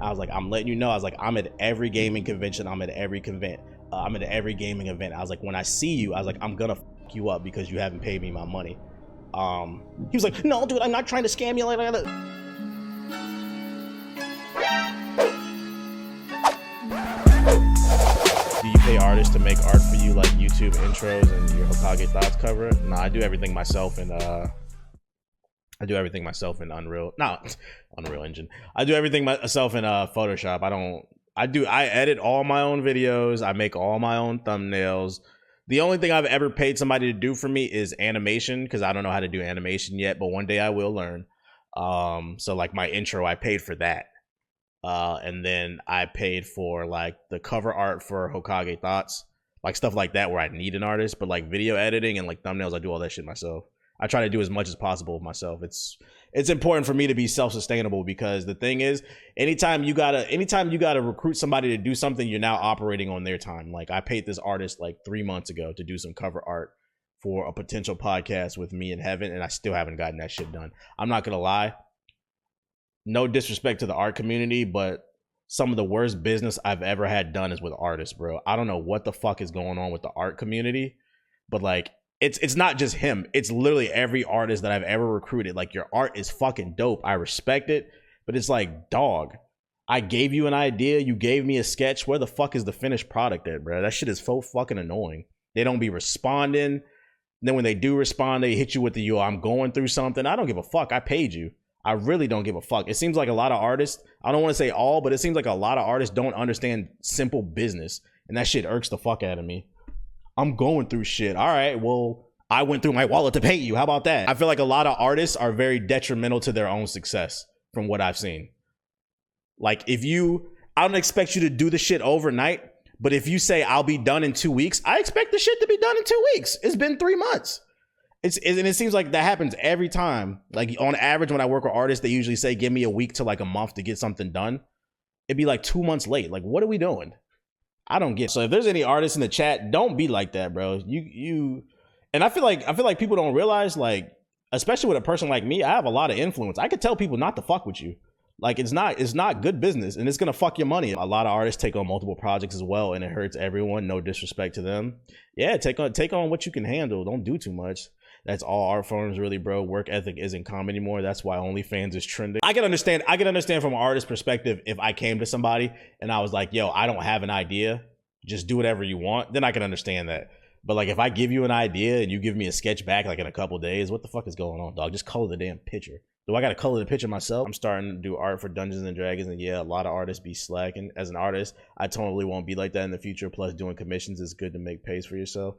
I was like, I'm letting you know. I was like, I'm at every gaming convention. I'm at every convent. I'm at every gaming event. I was like, when I see you, I was like, I'm gonna fuck you up because you haven't paid me my money. He was like, no, dude, I'm not trying to scam you like that. Do you pay artists to make art for you, like YouTube intros and your Hokage thoughts cover? No, I do everything myself in Unreal, not Unreal Engine. I do everything myself in Photoshop. I edit all my own videos. I make all my own thumbnails. The only thing I've ever paid somebody to do for me is animation, because I don't know how to do animation yet, but one day I will learn. So like my intro, I paid for that. And then I paid for like the cover art for Hokage Thoughts, like stuff like that where I need an artist, but like video editing and like thumbnails, I do all that shit myself. I try to do as much as possible myself. It's important for me to be self-sustainable, because the thing is, anytime you gotta recruit somebody to do something, you're now operating on their time. Like I paid this artist like 3 months ago to do some cover art for a potential podcast with me in Heaven, and I still haven't gotten that shit done. I'm not gonna lie. No disrespect to the art community, but some of the worst business I've ever had done is with artists, bro. I don't know what the fuck is going on with the art community, but like it's not just him. It's literally every artist that I've ever recruited. Like, your art is fucking dope. I respect it, but it's like, dog, I gave you an idea. You gave me a sketch. Where the fuck is the finished product at, bro? That shit is so fucking annoying. They don't be responding. Then when they do respond, they hit you with the, yo, I'm going through something. I don't give a fuck. I paid you. I really don't give a fuck. It seems like a lot of artists, I don't want to say all, but it seems like a lot of artists don't understand simple business. And that shit irks the fuck out of me. I'm going through shit. All right, well, I went through my wallet to pay you. How about that? I feel like a lot of artists are very detrimental to their own success from what I've seen. Like, I don't expect you to do the shit overnight, but if you say I'll be done in 2 weeks, I expect the shit to be done in 2 weeks. It's been 3 months. And it seems like that happens every time. Like, on average, when I work with artists, they usually say, give me a week to like a month to get something done. It'd be like 2 months late. Like, what are we doing? I don't get it. So if there's any artists in the chat, don't be like that, bro. And I feel like people don't realize, like, especially with a person like me, I have a lot of influence. I could tell people not to fuck with you. Like, it's not good business, and it's gonna fuck your money. A lot of artists take on multiple projects as well, and it hurts everyone. No disrespect to them. Yeah, take on what you can handle. Don't do too much. That's all art forms, really, bro. Work ethic isn't common anymore. That's why OnlyFans is trending. I can understand from an artist perspective, if I came to somebody and I was like, yo, I don't have an idea, just do whatever you want, then I can understand that. But like, if I give you an idea and you give me a sketch back like in a couple days, what the fuck is going on, dog? Just color the damn picture. Do I gotta color the picture myself? I'm starting to do art for Dungeons and Dragons, and yeah, a lot of artists be slacking. As an artist, I totally won't be like that in the future. Plus, doing commissions is good to make pays for yourself.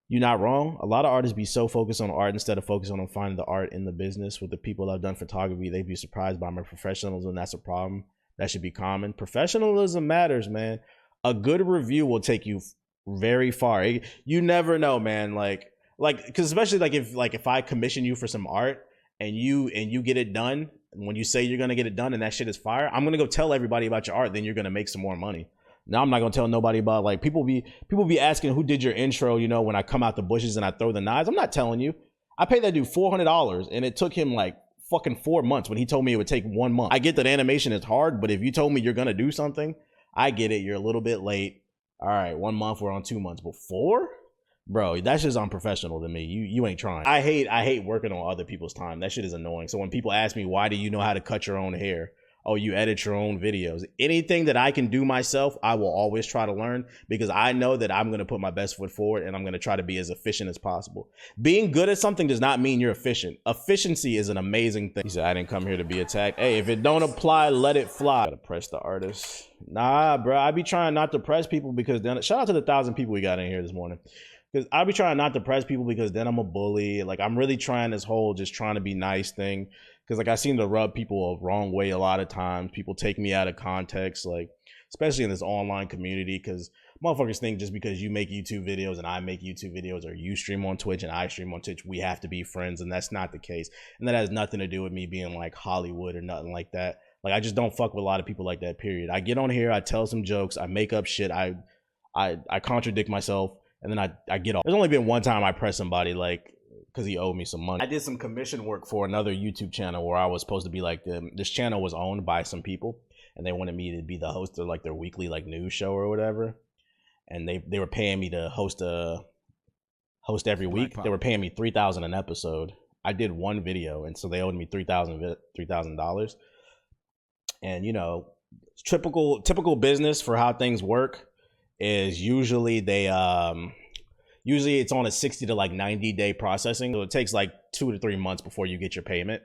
You're not wrong. A lot of artists be so focused on art instead of focusing on finding the art in the business. With the people that have done photography, they'd be surprised by my professionalism. That's a problem. That should be common. Professionalism matters, man. A good review will take you very far. You never know, man. Like, because especially if I commission you for some art and you get it done, and when you say you're gonna get it done and that shit is fire, I'm gonna go tell everybody about your art. Then you're gonna make some more money. Now I'm not gonna tell nobody about, like, people be asking who did your intro, you know, when I come out the bushes and I throw the knives. I'm not telling you. I paid that dude $400 and it took him like fucking 4 months when he told me it would take 1 month. I get that animation is hard, but if you told me you're gonna do something, I get it. You're a little bit late. All right, 1 month, we're on 2 months, but 4? Bro, that's just unprofessional to me. You ain't trying. I hate working on other people's time. That shit is annoying. So when people ask me, why do you know how to cut your own hair? Oh, you edit your own videos. Anything that I can do myself, I will always try to learn, because I know that I'm going to put my best foot forward and I'm going to try to be as efficient as possible. Being good at something does not mean you're efficient. Efficiency is an amazing thing. He said, I didn't come here to be attacked. Hey, if it don't apply, let it fly. Gotta press the artist. Nah, bro, I be trying not to press people, because then, shout out to the 1,000 people we got in here this morning. Because I be trying not to press people, because then I'm a bully. Like, I'm really trying this whole just trying to be nice thing. Because like, I seem to rub people a wrong way a lot of times. People take me out of context, like, especially in this online community, because motherfuckers think just because you make YouTube videos and I make YouTube videos, or you stream on Twitch and I stream on Twitch, we have to be friends. And that's not the case. And that has nothing to do with me being like Hollywood or nothing like that. Like, I just don't fuck with a lot of people like that, period. I get on here, I tell some jokes, I make up shit, I contradict myself, and then I get off. There's only been one time I pressed somebody, like, because he owed me some money. I did some commission work for another YouTube channel where I was supposed to be like, this channel was owned by some people, and they wanted me to be the host of like their weekly like news show or whatever. And they were paying me to host every week. They were paying me $3,000 an episode. I did one video, and so they owed me $3,000. And you know, typical business for how things work is usually usually it's on a 60 to like 90 day processing. So it takes like 2 to 3 months before you get your payment.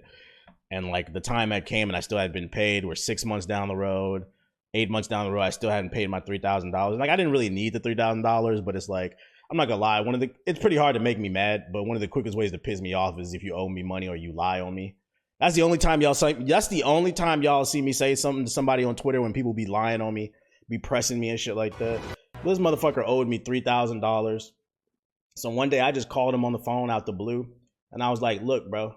And like the time that came and I still hadn't been paid, we're 6 months down the road, 8 months down the road, I still hadn't paid my $3,000. Like I didn't really need the $3,000, but it's like, I'm not gonna lie, it's pretty hard to make me mad, but one of the quickest ways to piss me off is if you owe me money or you lie on me. That's the only time y'all see me say something to somebody on Twitter, when people be lying on me, be pressing me and shit like that. This motherfucker owed me $3,000. So one day I just called him on the phone out the blue, and I was like, look, bro,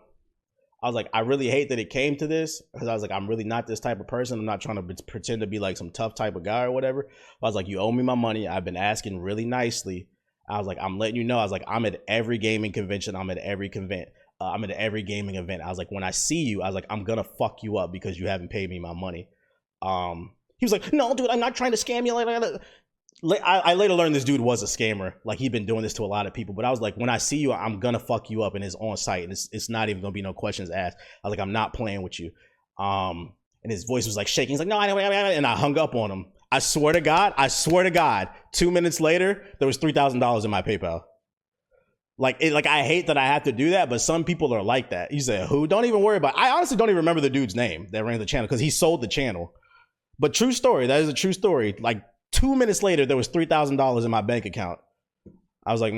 I was like, I really hate that it came to this, because I was like, I'm really not this type of person. I'm not trying to pretend to be like some tough type of guy or whatever. I was like, you owe me my money. I've been asking really nicely. I was like, I'm letting you know. I was like, I'm at every gaming convention. I'm at every I'm at every gaming event. I was like, when I see you, I was like, I'm gonna fuck you up because you haven't paid me my money. He was like, no, dude, I'm not trying to scam you. I later learned this dude was a scammer. Like, he'd been doing this to a lot of people. But I was like, when I see you, I'm gonna fuck you up, and it's on site, and it's not even gonna be no questions asked. I was like, I'm not playing with you. And his voice was like shaking. He's like, no, I don't. And I hung up on him. I swear to God, 2 minutes later, there was $3,000 in my PayPal. Like, I hate that I have to do that, but some people are like that. You say, who? Don't even worry about it. I honestly don't even remember the dude's name that ran the channel, because he sold the channel. But true story, that is a true story. Like, 2 minutes later, there was $3,000 in my bank account. I was like,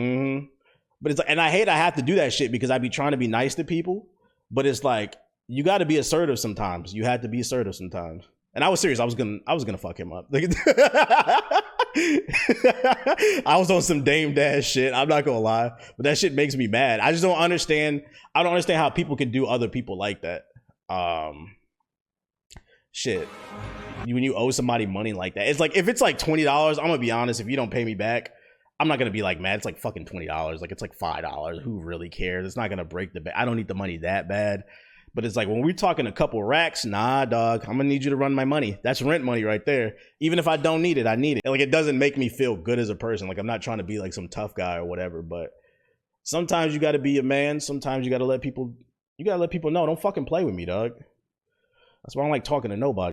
But it's like, and I hate I have to do that shit, because I be trying to be nice to people, but it's like, you got to be assertive sometimes. You had to be assertive sometimes. And I was serious. I was gonna fuck him up. I was on some Dame Dash shit. I'm not gonna lie, but that shit makes me mad. I just don't understand. I don't understand how people can do other people like that. Shit. When you owe somebody money like that, it's like, if it's like $20, I'm gonna be honest. If you don't pay me back, I'm not gonna be like, man, it's like fucking $20. Like, it's like $5. Who really cares? It's not gonna break the bank. I don't need the money that bad. But it's like, when we're talking a couple racks, nah, dog, I'm gonna need you to run my money. That's rent money right there. Even if I don't need it, I need it. And like, it doesn't make me feel good as a person. Like, I'm not trying to be like some tough guy or whatever, but sometimes you gotta be a man. Sometimes you gotta let people know, don't fucking play with me, dog. That's why I don't like talking to nobody.